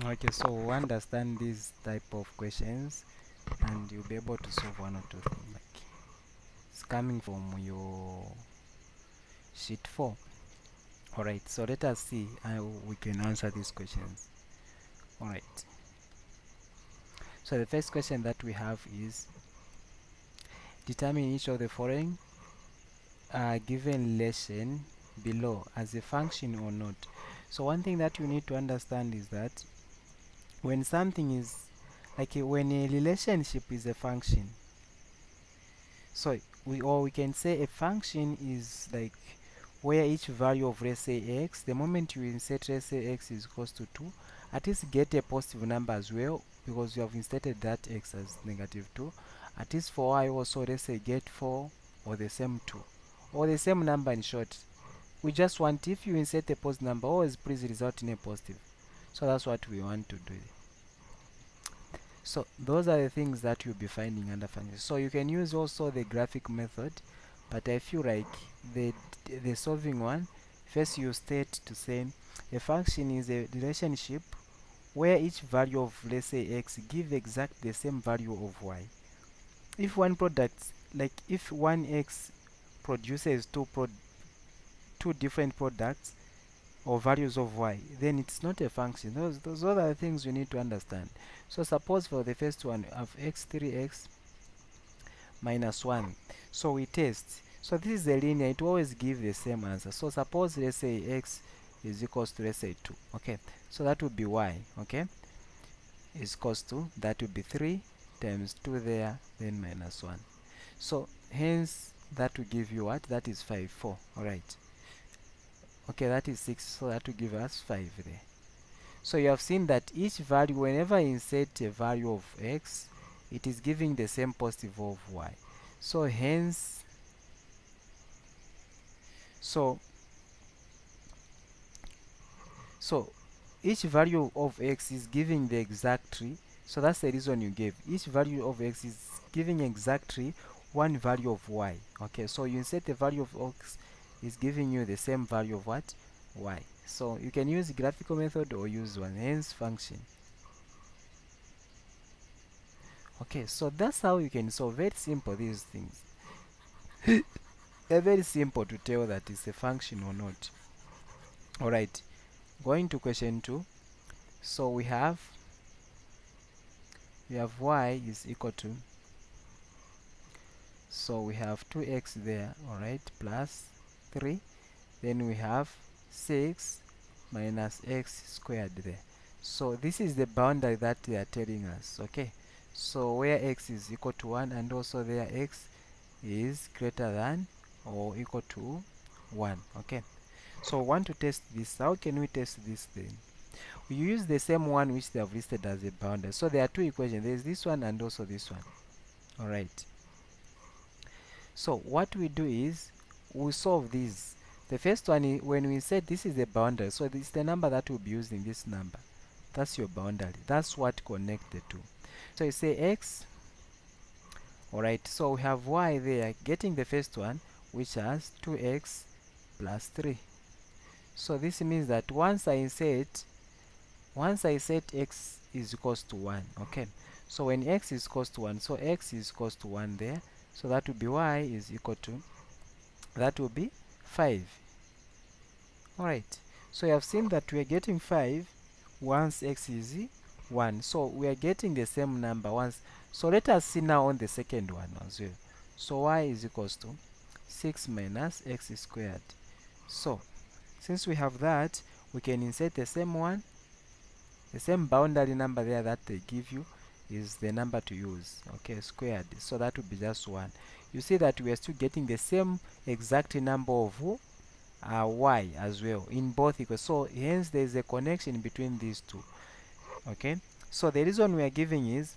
Okay, so understand these type of questions and you'll be able to solve one or two things. Like it's coming from your sheet 4. Alright, so let us see how we can answer these questions. Alright, so the first question that we have is determine each of the following given relation below as a function or not. So one thing that you need to understand is that when something is when a relationship is a function, so we can say a function is like where each value of, let's say, x, the moment you insert, let's say, x is equals to 2, at least get a positive number as well, because you have inserted that x as negative 2. At least for y also, let's say, get 4 or the same 2 or the same number. In short, we just want, if you insert a positive number, always please result in a positive. So that's what we want to do. So those are the things that you'll be finding under functions. So you can use also the graphic method, but I feel like the solving one, first you state to say a function is a relationship where each value of, let's say, x give exact the same value of y. If one product, like if one x produces two different products or values of y, then it's not a function. Those are the things you need to understand. So suppose for the first one of x3x minus 1, so we test. So this is a linear, it always gives the same answer. So suppose, let's say, x is equals to, let's say, 2. Okay, so that would be y. Okay, is equals to, that would be 3 times 2 there, then minus 1. So hence that will give you what? That is 5, 4. All right. Okay, that is 6, so that will give us 5 there. So you have seen that each value, whenever I insert a value of x, it is giving the same positive of y. So hence, so so each value of x is giving the exactly. So that's the reason you gave. Each value of x is giving exactly one value of y. Okay, so you insert the value of x is giving you the same value of what? Y. So you can use graphical method or use one, hence function. Okay, so that's how you can solve. Very simple, these things. They're very simple to tell that it's a function or not. Alright, going to question 2. So we have y is equal to, so we have 2x there, alright, plus 3. Then we have 6 minus x squared there. So this is the boundary that they are telling us. Okay, so where x is equal to 1 and also there x is greater than or equal to 1. Okay, so we want to test this. How can we test this then? We use the same one which they have listed as a boundary. So there are two equations. There is this one and also this one. Alright, so what we do is we solve these. The first one is when we said this is the boundary, so this is the number that will be used in this number. That's your boundary. That's what connect the two. So you say x. Alright, so we have y there, getting the first one, which has 2x plus 3. So this means that once I set x is equals to 1. Okay, so when x is equals to 1, so x is equals to 1 there, so that will be y is equal to, that will be 5. Alright, so you have seen that we are getting 5 once x is 1, so we are getting the same number once. So let us see now on the second one as well. So y is equals to 6 minus x squared. So since we have that, we can insert the same one. The same boundary number there that they give you is the number to use. Okay, squared. So that would be just 1. You see that we are still getting the same exact number of y as well in both equations. So hence there is a connection between these two. Okay, so the reason we are giving is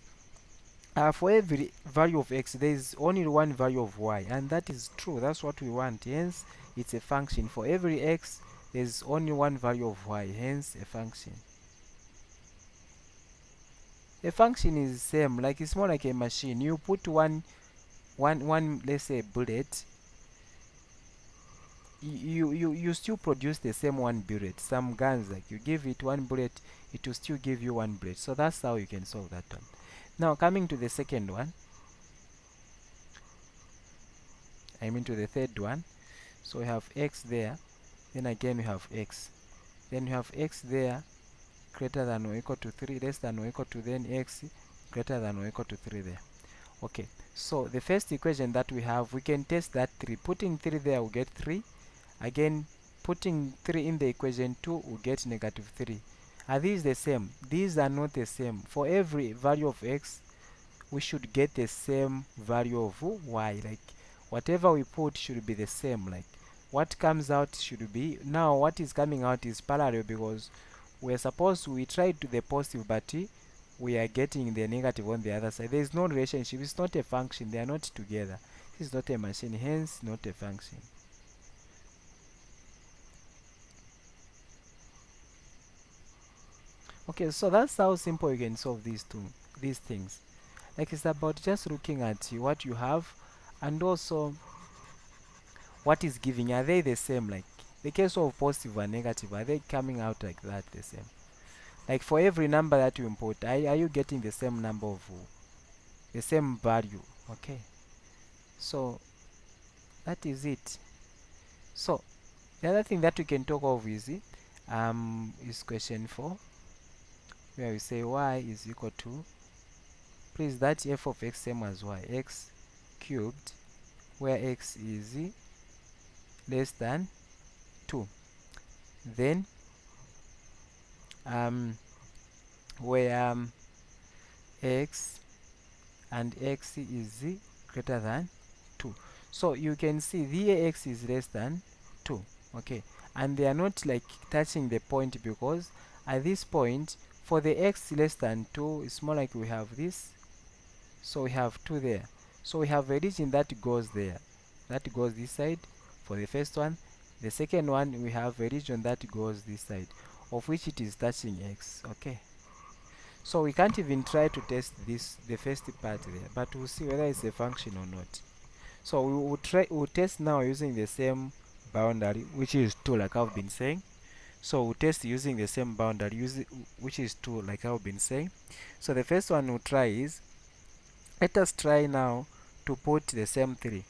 for every value of x there is only one value of y, and that is true. That's what we want. Hence it's a function. For every x there is only one value of y, hence a function. A function is same, like it's more like a machine. You put one let's say bullet, you still produce the same one bullet. Some guns, like you give it one bullet, it will still give you one bullet. So that's how you can solve that one. Now coming to the second one, I mean to the third one. So we have x there, then again we have x, then we have x there greater than or equal to 3, less than or equal to, then x greater than or equal to 3 there. Okay, so the first equation that we have, we can test that 3. Putting 3 there, we get 3. Again, putting 3 in the equation 2, we get negative 3. Are these the same? These are not the same. For every value of x, we should get the same value of y. Like, whatever we put should be the same. Like, what comes out should be, now what is coming out is parallel, because we're supposed, we tried to the positive, but we are getting the negative on the other side. There is no relationship. It's not a function. They are not together. This is not a machine, hence not a function. Okay, so that's how simple you can solve these things. Like, it's about just looking at what you have, and also what is giving. Are they the same? Like the case of positive and negative, are they coming out like that the same? Like for every number that you input, are you getting the same number of the same value? Okay, so that is it. So the other thing that we can talk of is question 4, where we say y is equal to, please, that f of x same as y, x cubed, where x is less than 2. Then where x and x is greater than 2. So you can see the x is less than 2. Okay, and they are not like touching the point, because at this point for the x less than 2, it's more like we have this, so we have 2 there, so we have a region that goes there, that goes this side for the first one. The second one, we have a region that goes this side, of which it is touching x. Okay, so we can't even try to test this, the first part there, but we'll see whether it's a function or not. So we'll test now using the same boundary, which is 2, like I've been saying. So we'll test using the same boundary, which is 2, like I've been saying. So the first one we'll try is, let us try now to put the same 3.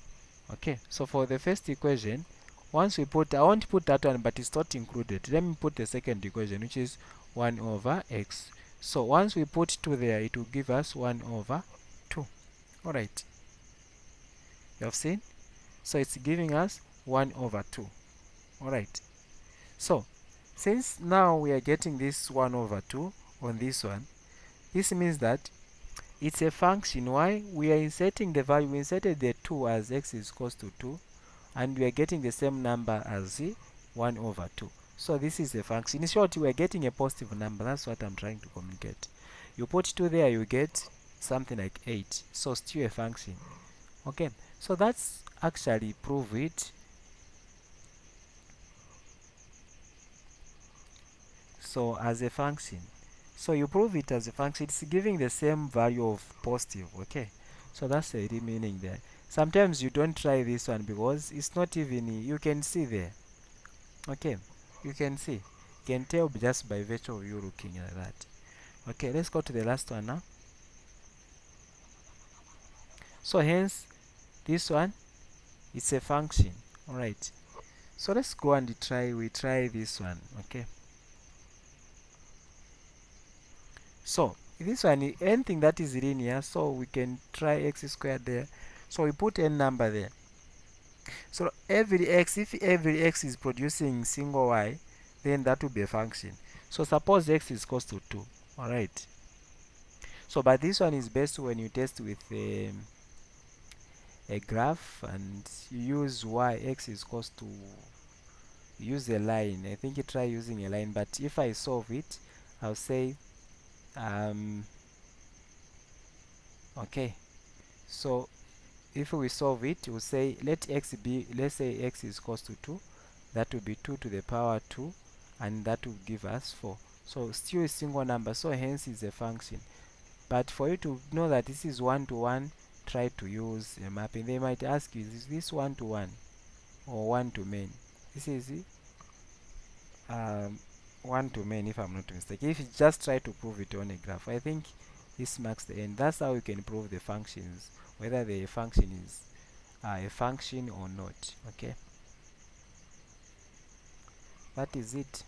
Okay, so for the first equation, once we put, I won't put that one, but it's not included. Let me put the second equation, which is 1 over x. So once we put 2 there, it will give us 1 over 2. Alright, you have seen? So it's giving us 1 over 2. Alright, so since now we are getting this 1 over 2 on this one, this means that it's a function. Why? We are inserting the value, we inserted the 2 as x is equals to 2, and we are getting the same number as 1 over 2. So this is a function. In short, we are getting a positive number. That's what I'm trying to communicate. You put 2 there, you get something like 8. So still a function. Okay, so that's actually prove it. So as a function, so you prove it as a function, it's giving the same value of positive. Okay, so that's the meaning there. Sometimes you don't try this one because it's not even, you can see there. Okay, you can see, you can tell just by virtue of you looking at that. Okay, let's go to the last one now. So hence this one, it's a function. All right, so let's go and try this one. Okay, so this one, anything that is linear, so we can try x squared there. So we put n number there. So every x, if every x is producing single y, then that will be a function. So suppose x is equals to 2. All right, so but this one is best when you test with a graph, and you use y, x is equals to, use a line. I think you try using a line, but if I solve it, I'll say okay, so if we solve it, we'll say let x be, let's say x is equals to 2, that will be 2 to the power 2, and that will give us 4. So still a single number, so hence is a function. But for you to know that this is 1 to 1, try to use a mapping. They might ask you, is this 1 to 1 or 1 to many? This is um, 1 to many, if I'm not mistaken. If you just try to prove it on a graph, I think this marks the end. That's how you can prove the functions, whether the function is a function or not. Okay, that is it.